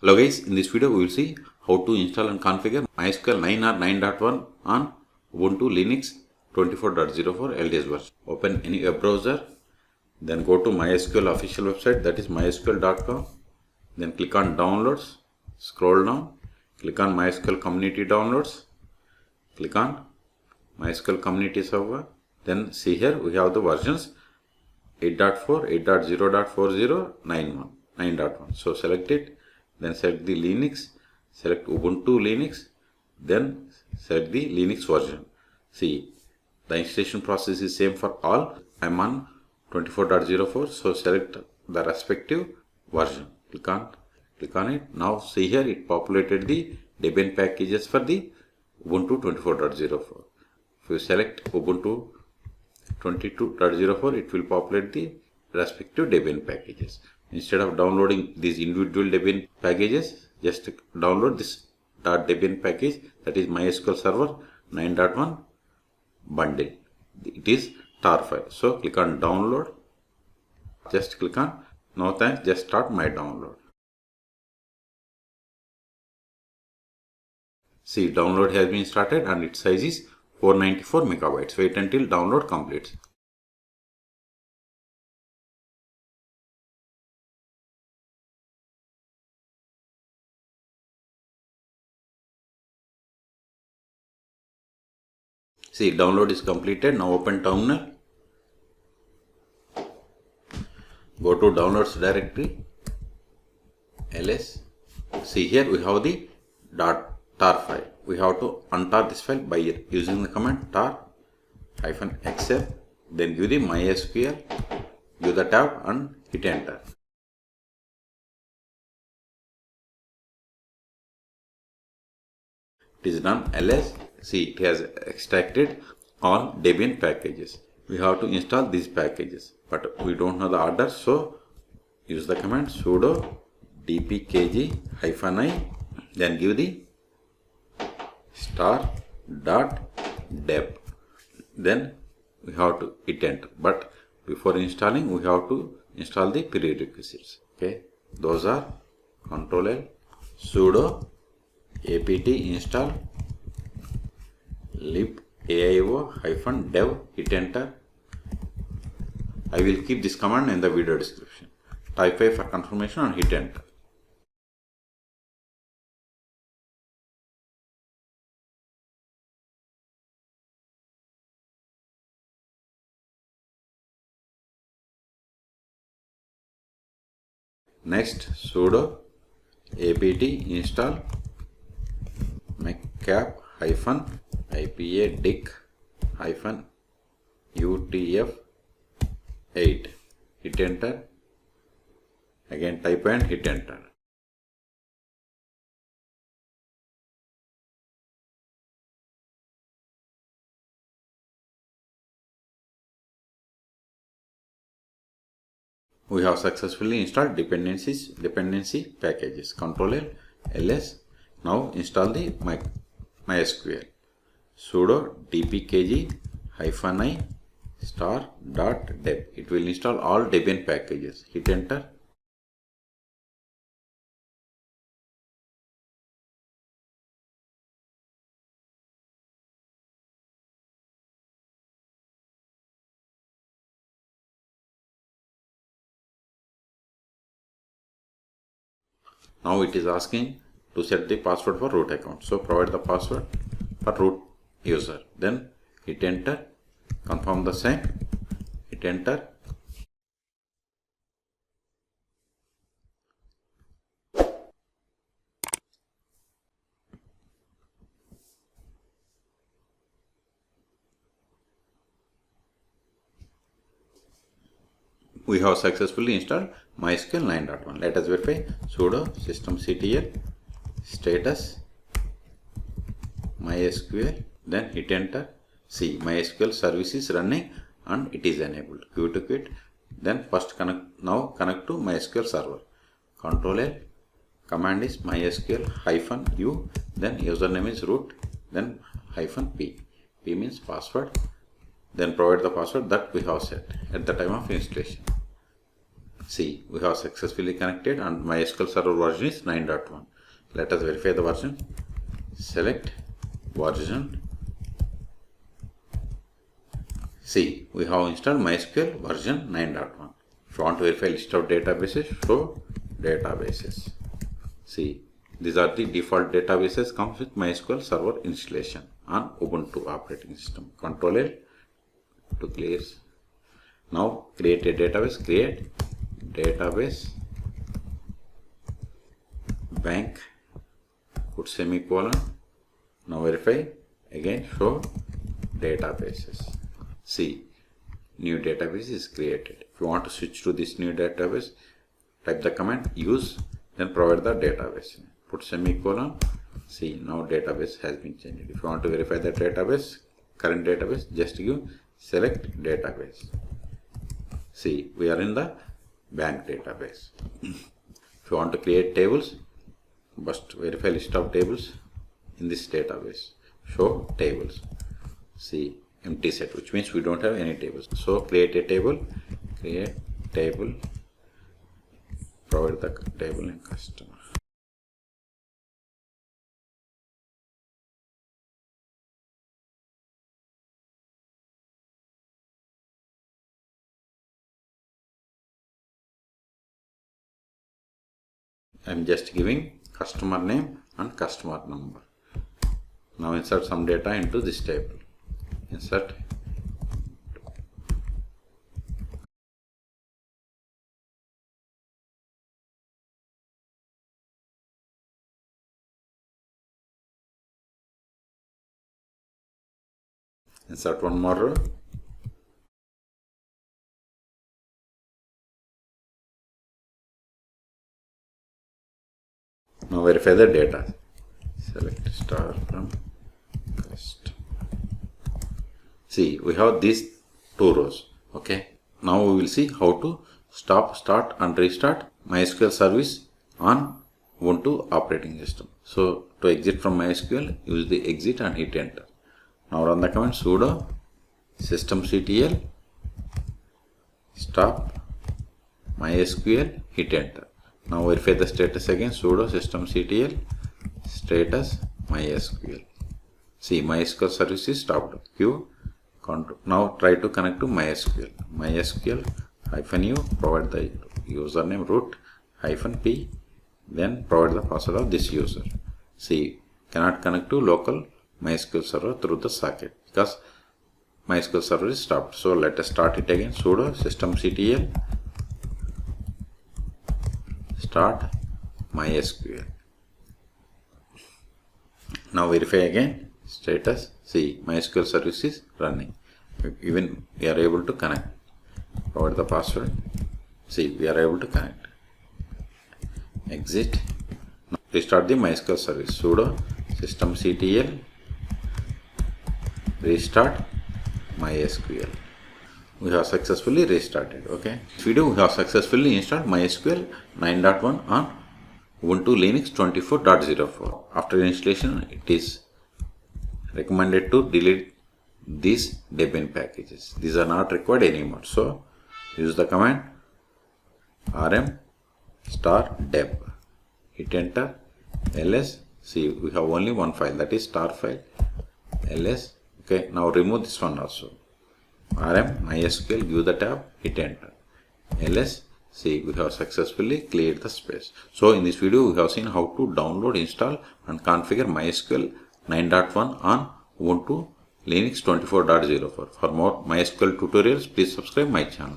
Hello guys, in this video we will see how to install and configure MySQL 9 or 9.1 on Ubuntu Linux 24.04 LTS version. Open any web browser, then go to MySQL official website, that is mysql.com. Then click on downloads, scroll down, click on MySQL community downloads, click on MySQL community server. Then see here we have the versions 8.4, 8.0.40, 9.1. So select it, then select the Linux, select Ubuntu Linux, then select the Linux version. See, the installation process is same for all. I am on 24.04, so select the respective version. Click on it. Now see here it populated the Debian packages for the Ubuntu 24.04. If you select Ubuntu 22.04, it will populate the respective Debian packages. Instead of downloading these individual Debian packages, just download this .debian package, that is MySQL Server 9.1 bundle. It is tar file. So click on download. Just click on no thanks, just start my download. See, download has been started and its size is 494 megabytes. Wait until download completes. See, download is completed. Now open terminal. Go to downloads directory, ls. See here we have the tar file. We have to untar this file by using the command tar-xl. Then give the MySQL, give the tab and hit enter. It is done. ls. See, it has extracted all Debian packages. We have to install these packages, but we don't know the order, so use the command sudo dpkg-i, then give the star.deb. Then we have to hit enter. But before installing, we have to install the prerequisites. Okay, those are Ctrl-L, sudo apt install libaio-dev, hit enter. I will keep this command in the video description. Type I for confirmation and hit enter. Next, sudo apt install mcap-ipa-dict-utf8. Hit enter. Again type and hit enter. We have successfully installed dependency packages. Ctrl-L, ls. Now install the MySQL. Sudo dpkg-i star.deb. It will install all Debian packages. Hit enter. Now it is asking to set the password for root account. So provide the password for root user. Then hit enter. Confirm the same. Hit enter. We have successfully installed MySQL 9.1. Let us verify. Sudo systemctl status MySQL, then hit enter. See, MySQL service is running and it is enabled. Q to quit. Then first connect to MySQL server. Ctrl-L. Command is MySQL-u. Then username is root. Then -p. P means password. Then provide the password that we have set at the time of installation. See, we have successfully connected and MySQL server version is 9.1. Let us verify the version. Select version. See, we have installed MySQL version 9.1. If you want to verify list of databases, show databases. See, these are the default databases comes with MySQL server installation on Ubuntu operating system. Control L to clear. Now create a database. Create database bank. Put semicolon. Now verify. Again show databases. See, new database is created. If you want to switch to this new database, type the command use, then provide the database. Put semicolon. See, now database has been changed. If you want to verify the database, current database, just give select database. See, we are in the bank database. If you want to create tables, must verify list of tables in this database. Show tables. See, empty set, which means we don't have any tables. So create a table. Create table. Provide the table in customer. I am just giving customer name and customer number. Now insert some data into this table. Insert one more row. Now verify the data. Select star from customer. See, we have these two rows. Okay. Now we will see how to stop, start and restart MySQL service on Ubuntu operating system. So to exit from MySQL, use the exit and hit enter. Now run the command sudo systemctl stop MySQL, hit enter. Now verify the status again, sudo systemctl status MySQL. See, MySQL service is stopped. Q control. Now try to connect to MySQL. MySQL -u, provide the username root -p, then provide the password of this user. See, cannot connect to local MySQL server through the socket because MySQL server is stopped. So let us start it again. Sudo systemctl start MySQL. Now verify again status. See, MySQL service is running. Even we are able to connect. Provide the password. See, we are able to connect. Exit. Now restart the MySQL service. Sudo systemctl restart MySQL. We have successfully restarted. Okay. This video we have successfully installed MySQL 9.1 on Ubuntu Linux 24.04. After installation, it is recommended to delete these Debian packages. These are not required anymore. So use the command rm *deb. Hit enter. ls. See, we have only one file, that is star file. ls. Okay. Now remove this one also. rm MySQL, give the tab, hit enter. ls. See, we have successfully cleared the space. So in this video we have seen how to download, install and configure MySQL 9.1 on Ubuntu Linux 24.04. For more MySQL tutorials, please subscribe my channel.